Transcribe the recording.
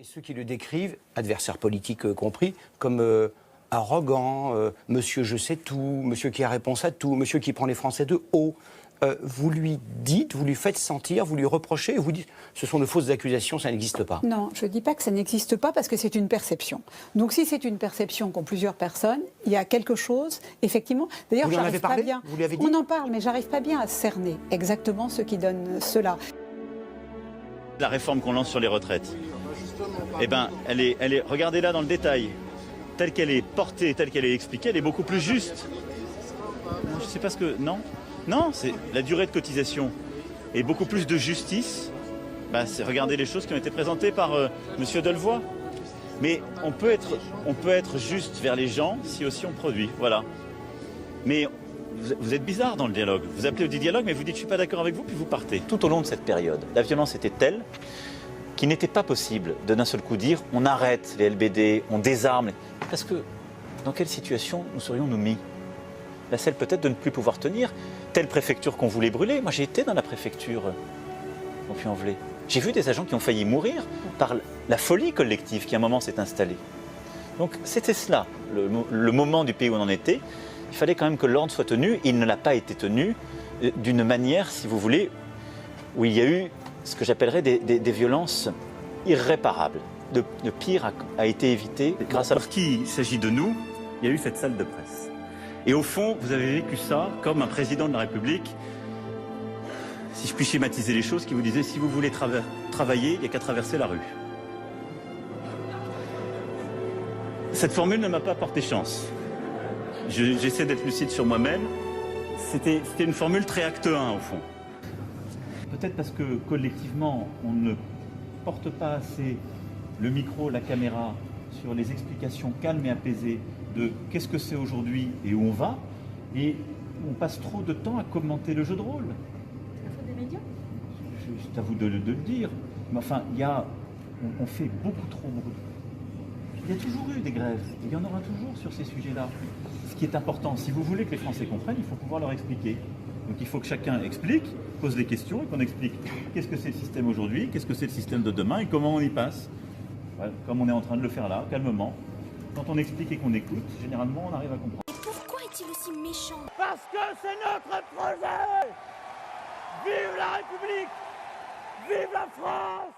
Et ceux qui le décrivent, adversaires politiques compris, comme arrogant, monsieur je sais tout, monsieur qui a réponse à tout, monsieur qui prend les Français de haut, vous lui dites, vous lui faites sentir, vous lui reprochez, vous dites ce sont de fausses accusations, ça n'existe pas. Non, je ne dis pas que ça n'existe pas parce que c'est une perception. Donc si c'est une perception qu'ont plusieurs personnes, il y a quelque chose, effectivement. D'ailleurs, vous en avez parlé, bien. Vous lui avez dit. On en parle, mais j'arrive pas bien à cerner exactement ce qui donne cela. La réforme qu'on lance sur les retraites, eh ben, elle est, regardez-la dans le détail, telle qu'elle est portée, telle qu'elle est expliquée, elle est beaucoup plus juste. Je sais pas ce que, non, c'est la durée de cotisation et beaucoup plus de justice. Ben, c'est regarder les choses qui ont été présentées par Monsieur Delevoye. Mais on peut être juste vers les gens si aussi on produit, voilà. Mais vous êtes bizarre dans le dialogue. Vous appelez au dialogue, mais vous dites je suis pas d'accord avec vous, puis vous partez. Tout au long de cette période, la violence était telle qu'il n'était pas possible de d'un seul coup dire on arrête les LBD, on désarme. Parce que dans quelle situation nous serions-nous mis? La celle peut-être de ne plus pouvoir tenir telle préfecture qu'on voulait brûler. Moi j'ai été dans la préfecture au Puy-en-Velay. J'ai vu des agents qui ont failli mourir par la folie collective qui à un moment s'est installée. Donc c'était cela, le moment du pays où on en était. Il fallait quand même que l'ordre soit tenu. Il ne l'a pas été tenu d'une manière, si vous voulez, où il y a eu ce que j'appellerais des violences irréparables. Le pire a été évité grâce à... Parce qu'il s'agit de nous, il y a eu cette salle de presse. Et au fond, vous avez vécu ça comme un président de la République, si je puis schématiser les choses, qui vous disait si vous voulez travailler, il n'y a qu'à traverser la rue. Cette formule ne m'a pas porté chance. J'essaie d'être lucide sur moi-même. C'était une formule très acte 1 au fond. Peut-être parce que collectivement, on ne porte pas assez le micro, la caméra sur les explications calmes et apaisées de qu'est-ce que c'est aujourd'hui et où on va, et on passe trop de temps à commenter le jeu de rôle. C'est la faute des médias ? C'est à vous de le dire. Mais enfin, on fait beaucoup trop. Il y a toujours eu des grèves, et il y en aura toujours sur ces sujets-là. Ce qui est important, si vous voulez que les Français comprennent, il faut pouvoir leur expliquer. Donc il faut que chacun explique, pose des questions, et qu'on explique qu'est-ce que c'est le système aujourd'hui, qu'est-ce que c'est le système de demain, et comment on y passe. Voilà, comme on est en train de le faire là, calmement. Quand on explique et qu'on écoute, généralement on arrive à comprendre. Et pourquoi est-il aussi méchant ? Parce que c'est notre projet! Vive la République! Vive la France!